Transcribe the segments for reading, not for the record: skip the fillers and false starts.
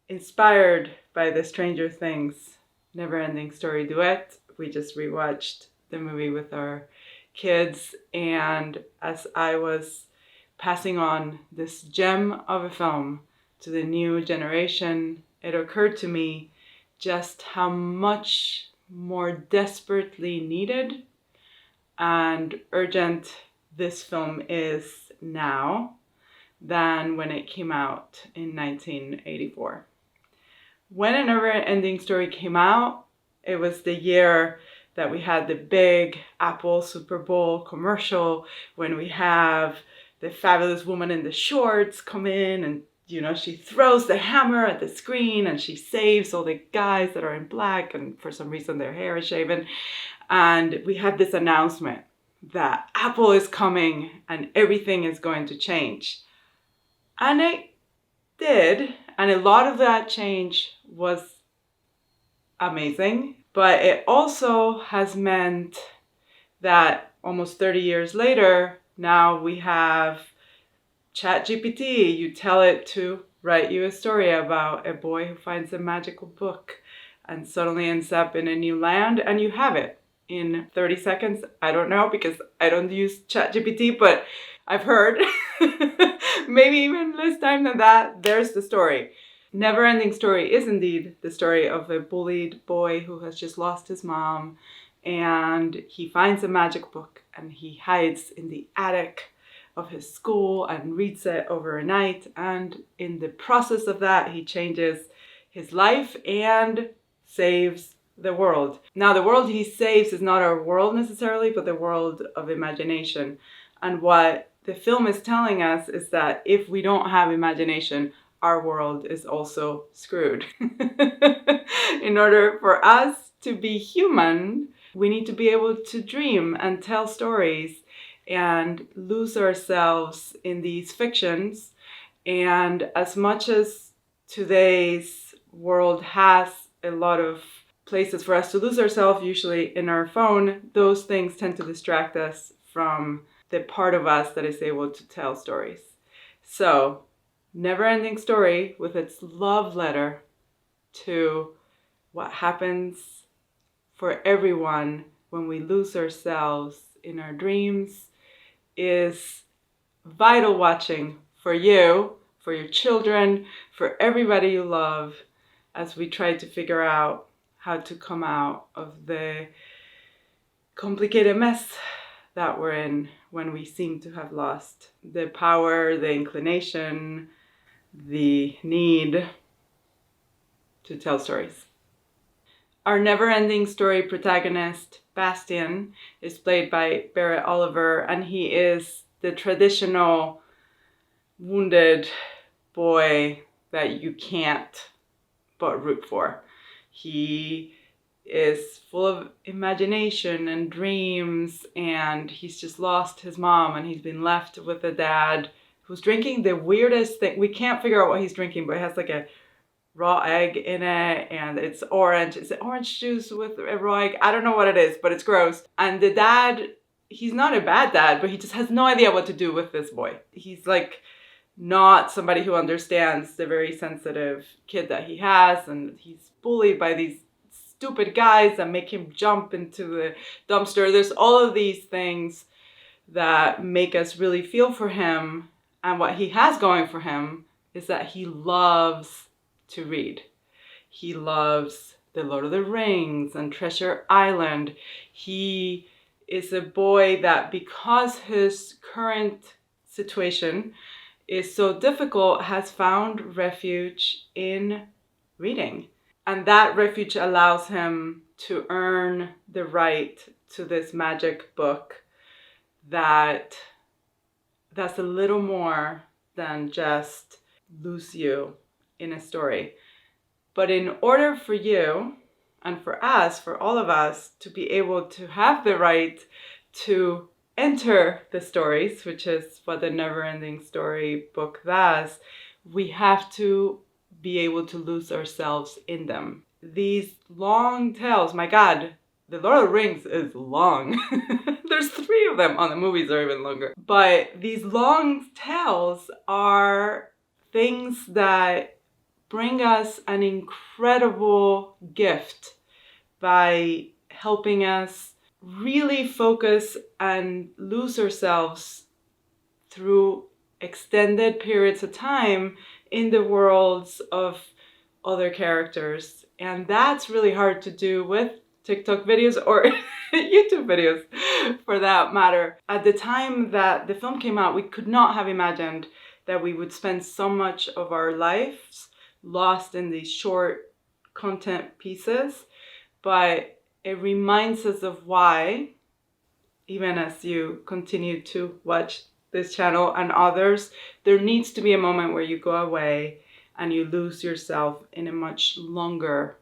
inspired by the Stranger Things NeverEnding Story duet. We just rewatched the movie with our kids, and as I was passing on this gem of a film to the new generation, it occurred to me just how much more desperately needed and urgent this film is now than when it came out in 1984. When A NeverEnding Story came out, it was the year that we had the big Apple Super Bowl commercial, when we have the fabulous woman in the shorts come in and, you know, she throws the hammer at the screen and she saves all the guys that are in black and for some reason their hair is shaven. And we had this announcement that Apple is coming and everything is going to change. And it did. And a lot of that change was amazing. But it also has meant that almost 30 years later, now we have Chat-GPT. You tell it to write you a story about a boy who finds a magical book and suddenly ends up in a new land, and you have it in 30 seconds. I don't know because I don't use Chat-GPT, but I've heard maybe even less time than that. There's the story. NeverEnding Story is indeed the story of a bullied boy who has just lost his mom, and he finds a magic book and he hides in the attic of his school and reads it overnight, and in the process of that he changes his life and saves the world. Now the world he saves is not our world necessarily, but the world of imagination. And what the film is telling us is that if we don't have imagination, our world is also screwed. In order for us to be human, we need to be able to dream and tell stories and lose ourselves in these fictions. And as much as today's world has a lot of places for us to lose ourselves, usually in our phone, those things tend to distract us from the part of us that is able to tell stories. So, NeverEnding Story, with its love letter to what happens for everyone when we lose ourselves in our dreams, is vital watching for you, for your children, for everybody you love, as we try to figure out how to come out of the complicated mess that we're in when we seem to have lost the power, the inclination, the need to tell stories. Our NeverEnding Story protagonist, Bastian, is played by Barret Oliver, and he is the traditional wounded boy that you can't but root for. He is full of imagination and dreams, and he's just lost his mom and he's been left with a dad who's drinking the weirdest thing. We can't figure out what he's drinking, but it has like a raw egg in it and it's orange. Is it orange juice with a raw egg? I don't know what it is, but it's gross. And the dad, he's not a bad dad, but he just has no idea what to do with this boy. He's like not somebody who understands the very sensitive kid that he has, and he's bullied by these stupid guys that make him jump into the dumpster. There's all of these things that make us really feel for him. And what he has going for him is that he loves to read. He loves The Lord of the Rings and Treasure Island. He is a boy that, because his current situation is so difficult, has found refuge in reading. And that refuge allows him to earn the right to this magic book that's a little more than just lose you in a story. But in order for you and for us, for all of us, to be able to have the right to enter the stories, which is what the NeverEnding Story book does, we have to be able to lose ourselves in them. These long tales, my God, The Lord of the Rings is long. There's 3 of them. The movies are even longer. But these long tales are things that bring us an incredible gift by helping us really focus and lose ourselves through extended periods of time in the worlds of other characters. And that's really hard to do with TikTok videos or YouTube videos for that matter. At the time that the film came out, we could not have imagined that we would spend so much of our lives lost in these short content pieces. But it reminds us of why, even as you continue to watch this channel and others, there needs to be a moment where you go away and you lose yourself in a much longer,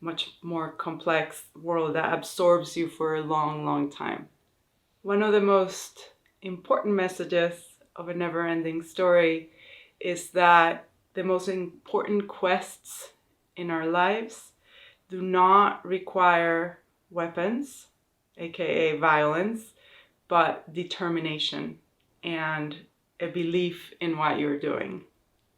much more complex world that absorbs you for a long, long time. One of the most important messages of a never-ending story is that the most important quests in our lives do not require weapons, aka violence, but determination and a belief in what you're doing.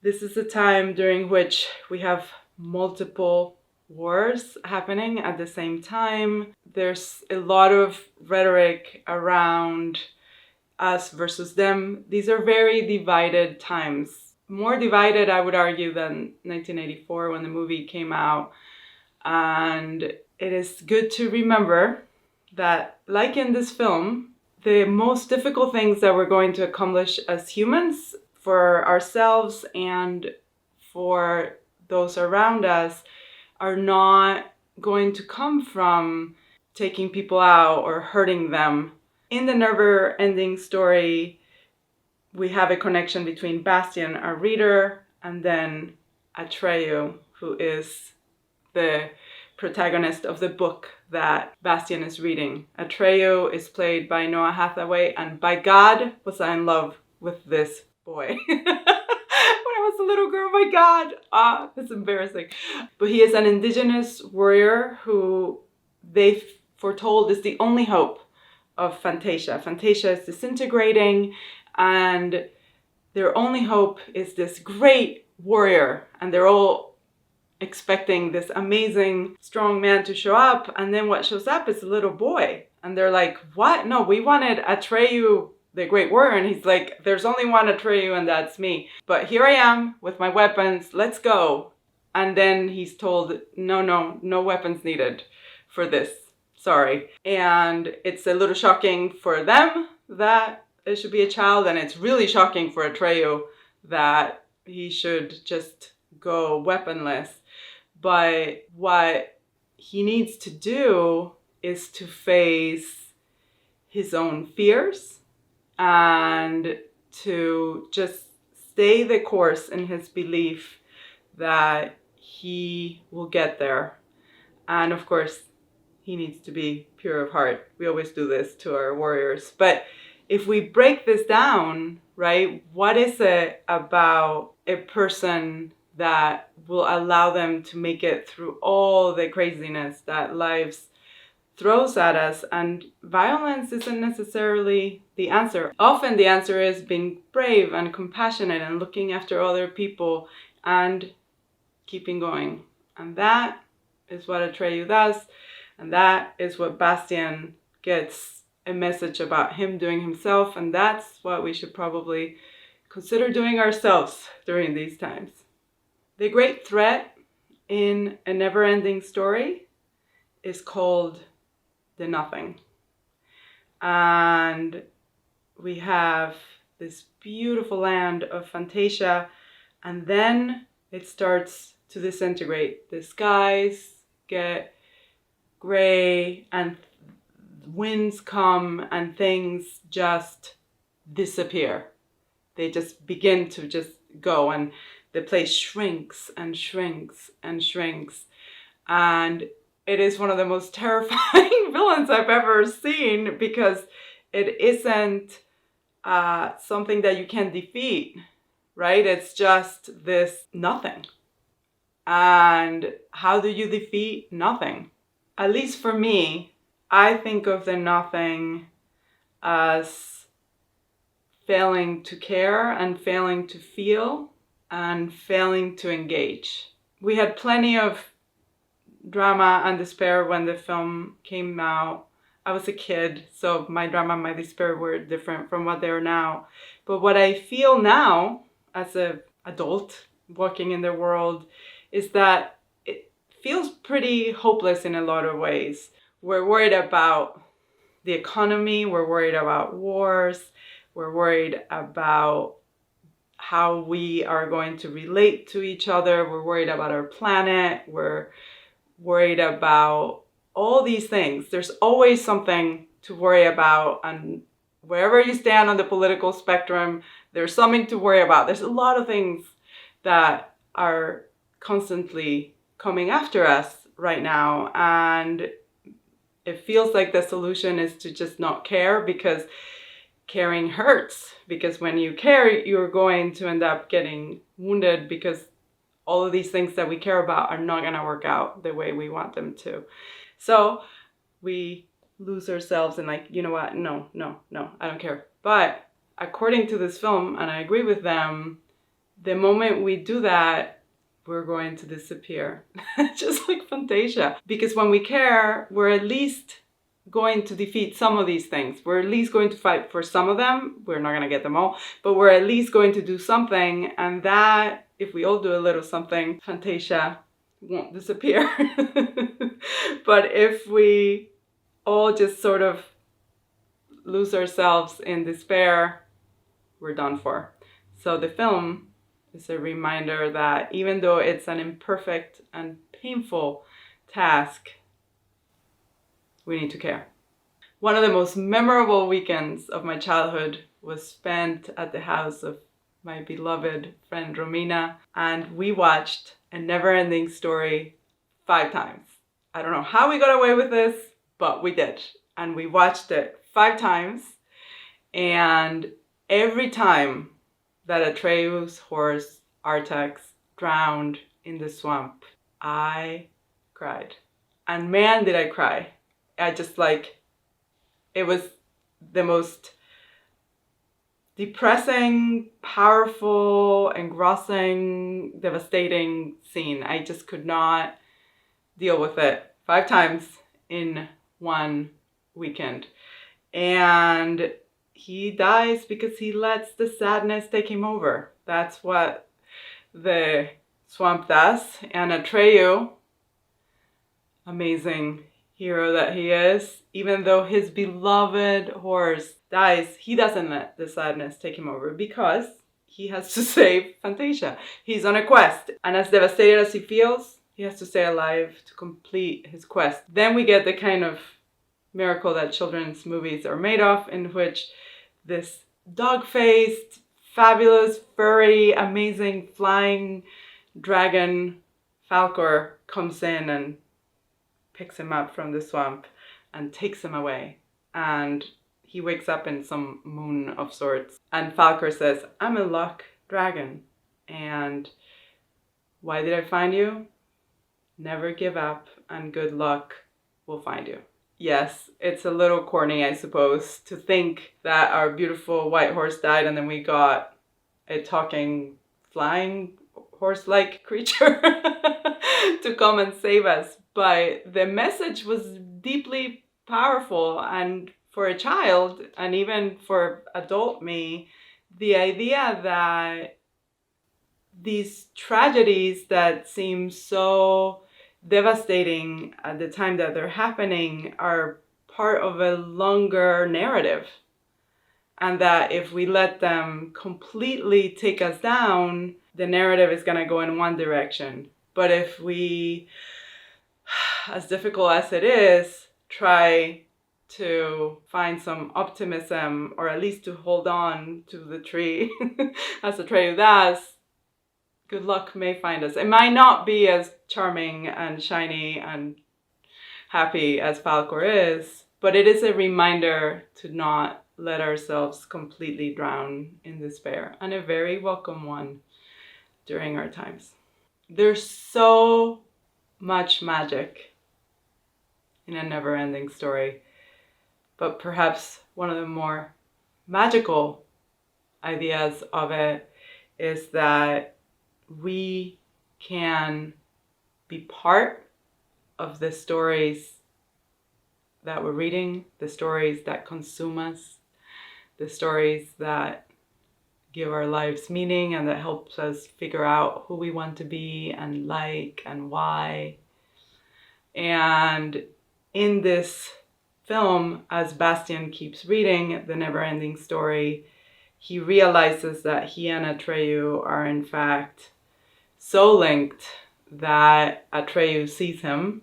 This is a time during which we have multiple wars happening at the same time. There's a lot of rhetoric around us versus them. These are very divided times. More divided, I would argue, than 1984 when the movie came out. And it is good to remember that, like in this film, the most difficult things that we're going to accomplish as humans for ourselves and for those around us are not going to come from taking people out or hurting them. In the never-ending story, we have a connection between Bastian, our reader, and then Atreyu, who is the protagonist of the book that Bastian is reading. Atreyu is played by Noah Hathaway, and by God was I in love with this boy. When I was a little girl, my God, that's embarrassing. But he is an indigenous warrior who they foretold is the only hope of Fantasia. Fantasia is disintegrating, and their only hope is this great warrior, and they're all expecting this amazing strong man to show up, and then what shows up is a little boy, and they're like, what? No, we wanted Atreyu, the great warrior. And he's like, there's only one Atreyu, and that's me, but here I am with my weapons, let's go. And then he's told, no weapons needed for this, sorry. And it's a little shocking for them that it should be a child, and it's really shocking for Atreyu that he should just go weaponless. But what he needs to do is to face his own fears and to just stay the course in his belief that he will get there. And of course, he needs to be pure of heart. We always do this to our warriors. But if we break this down, right, what is it about a person that will allow them to make it through all the craziness that life throws at us? And violence isn't necessarily the answer. Often the answer is being brave and compassionate and looking after other people and keeping going. And that is what Atreyu does. And that is what Bastian gets a message about him doing himself. And that's what we should probably consider doing ourselves during these times. The great threat in A Never-Ending Story is called the nothing. And we have this beautiful land of Fantasia, and then it starts to disintegrate. The skies get gray and winds come and things just disappear. They just begin to just go, and the place shrinks and shrinks and shrinks. And it is one of the most terrifying villains I've ever seen, because it isn't something that you can defeat, right? It's just this nothing. And how do you defeat nothing? At least for me, I think of the nothing as failing to care and failing to feel and failing to engage. We had plenty of drama and despair when the film came out. I was a kid, so my drama and my despair were different from what they are now. But what I feel now as an adult walking in the world is that it feels pretty hopeless in a lot of ways. We're worried about the economy, we're worried about wars, we're worried about how we are going to relate to each other, we're worried about our planet, we're worried about all these things. There's always something to worry about, and wherever you stand on the political spectrum, there's something to worry about. There's a lot of things that are constantly coming after us right now, and it feels like the solution is to just not care, because caring hurts. Because when you care, you're going to end up getting wounded, because all of these things that we care about are not going to work out the way we want them to. So we lose ourselves in like, you know what? No, I don't care. But according to this film, and I agree with them, the moment we do that, we're going to disappear. Just like Fantasia. Because when we care, we're at least going to defeat some of these things. We're at least going to fight for some of them. We're not going to get them all, but we're at least going to do something. And that, if we all do a little something, Fantasia won't disappear. But if we all just sort of lose ourselves in despair, we're done for. So the film is a reminder that even though it's an imperfect and painful task, we need to care. One of the most memorable weekends of my childhood was spent at the house of my beloved friend Romina, and we watched a NeverEnding Story 5 times. I don't know how we got away with this, but we did. And we watched it 5 times, and every time that Atreyu's horse, Artax, drowned in the swamp, I cried. And man, did I cry. I just it was the most depressing, powerful, engrossing, devastating scene. I just could not deal with it 5 times in one weekend. And he dies because he lets the sadness take him over. That's what the swamp does. And Atreyu, amazing hero that he is, even though his beloved horse dies, he doesn't let the sadness take him over, because he has to save Fantasia. He's on a quest, and as devastated as he feels, he has to stay alive to complete his quest. Then we get the kind of miracle that children's movies are made of, in which this dog-faced, fabulous, furry, amazing flying dragon Falkor comes in and picks him up from the swamp and takes him away. And he wakes up in some moon of sorts. And Falkor says, "I'm a luck dragon. And why did I find you? Never give up, and good luck will find you." Yes, it's a little corny, I suppose, to think that our beautiful white horse died and then we got a talking, flying, horse-like creature to come and save us. But the message was deeply powerful, and for a child, and even for adult me, the idea that these tragedies that seem so devastating at the time that they're happening are part of a longer narrative, and that if we let them completely take us down, the narrative is going to go in one direction. But if we, as difficult as it is, try to find some optimism, or at least to hold on to the tree as Atreyu does, good luck may find us. It might not be as charming and shiny and happy as Falkor is, but it is a reminder to not let ourselves completely drown in despair, and a very welcome one during our times. There's so much magic in a never-ending story, but perhaps one of the more magical ideas of it is that we can be part of the stories that we're reading, the stories that consume us, the stories that give our lives meaning and that helps us figure out who we want to be and like and why. And in this film, as Bastian keeps reading the NeverEnding Story, he realizes that he and Atreyu are in fact so linked that Atreyu sees him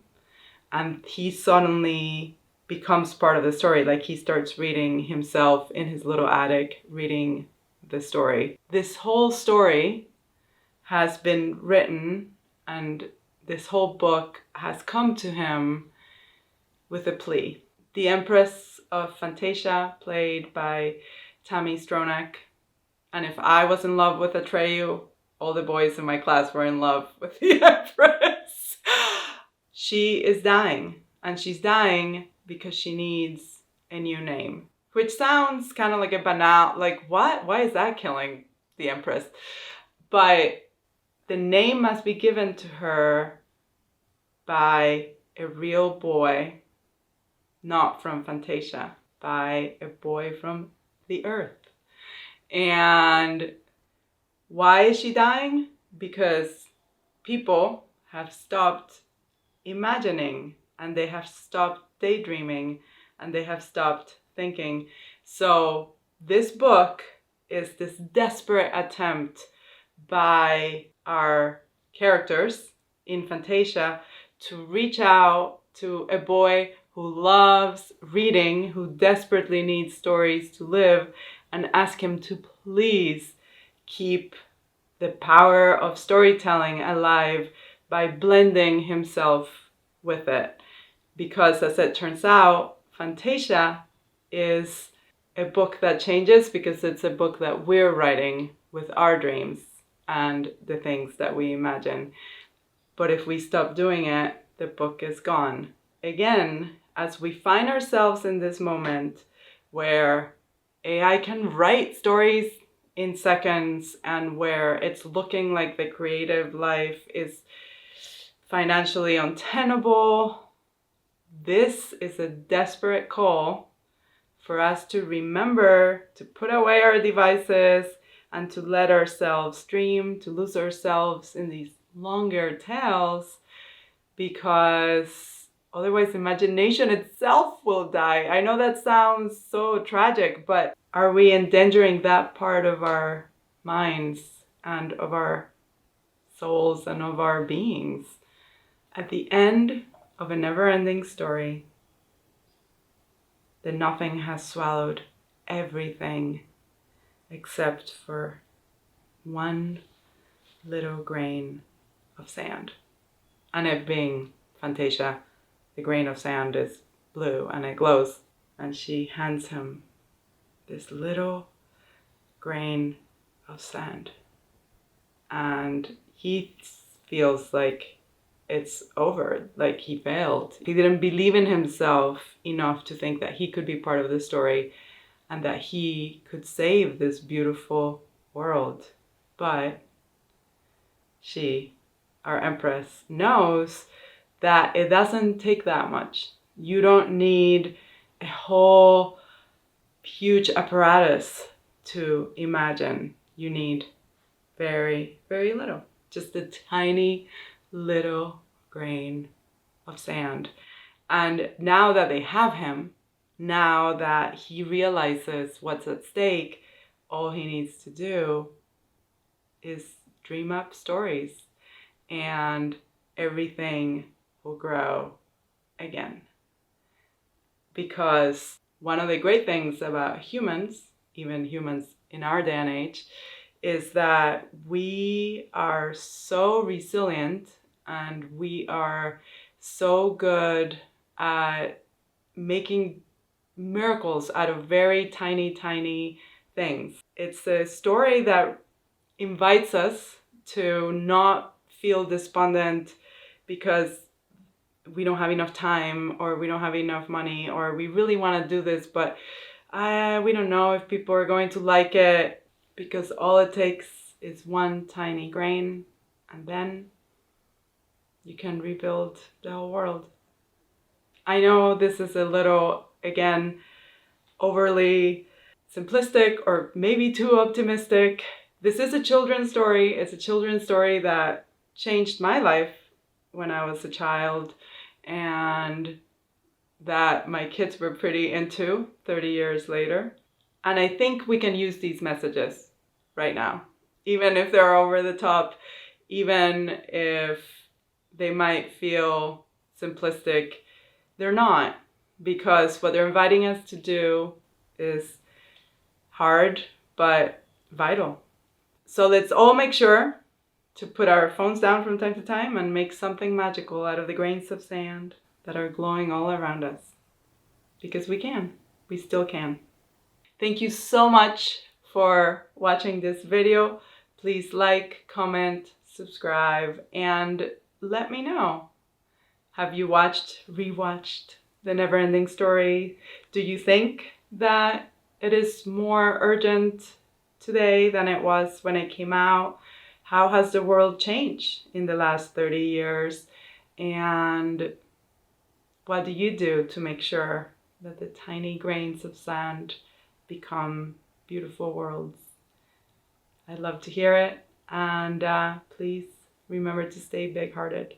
and he suddenly becomes part of the story. Like he starts reading himself in his little attic, reading the story. This whole story has been written and this whole book has come to him with a plea. The Empress of Fantasia, played by Tammy Stronach. And if I was in love with Atreyu, all the boys in my class were in love with the Empress. She is dying, and she's dying because she needs a new name, which sounds kind of like a banal, like what? Why is that killing the Empress? But the name must be given to her by a real boy, not from Fantasia, by a boy from the Earth. And why is she dying? Because people have stopped imagining and they have stopped daydreaming and they have stopped thinking. So this book is this desperate attempt by our characters in Fantasia to reach out to a boy who loves reading, who desperately needs stories to live, and ask him to please keep the power of storytelling alive by blending himself with it. Because as it turns out, Fantasia is a book that changes because it's a book that we're writing with our dreams and the things that we imagine. But if we stop doing it, the book is gone. Again, as we find ourselves in this moment where AI can write stories in seconds and where it's looking like the creative life is financially untenable, this is a desperate call for us to remember to put away our devices and to let ourselves dream, to lose ourselves in these longer tales, because otherwise imagination itself will die. I know that sounds so tragic, but are we endangering that part of our minds and of our souls and of our beings? At the end of a never-ending story, the nothing has swallowed everything except for one little grain of sand. And it being Fantasia, the grain of sand is blue and it glows. And she hands him this little grain of sand. And he feels like it's over, like he failed. He didn't believe in himself enough to think that he could be part of the story and that he could save this beautiful world. But she, our Empress, knows that it doesn't take that much. You don't need a whole huge apparatus to imagine. You need very, very little. Just a tiny little grain of sand. And now that they have him, now that he realizes what's at stake, all he needs to do is dream up stories and everything will grow again. Because one of the great things about humans, even humans in our day and age, is that we are so resilient and we are so good at making miracles out of very tiny, tiny things. It's a story that invites us to not feel despondent because we don't have enough time or we don't have enough money or we really want to do this, but we don't know if people are going to like it, because all it takes is one tiny grain And then you can rebuild the whole world. I know this is a little, again, overly simplistic or maybe too optimistic. This is a children's story. It's a children's story that changed my life when I was a child, and that my kids were pretty into 30 years later. And I think we can use these messages right now, even if they're over the top, even if they might feel simplistic. They're not, because what they're inviting us to do is hard but vital. So let's all make sure to put our phones down from time to time and make something magical out of the grains of sand that are glowing all around us. Because we can. We still can. Thank you so much for watching this video. Please like, comment, subscribe, and let me know. Have you rewatched the NeverEnding Story? Do you think that it is more urgent today than it was when it came out? How has the world changed in the last 30 years? And what do you do to make sure that the tiny grains of sand become beautiful worlds? I'd love to hear it. And please remember to stay big-hearted.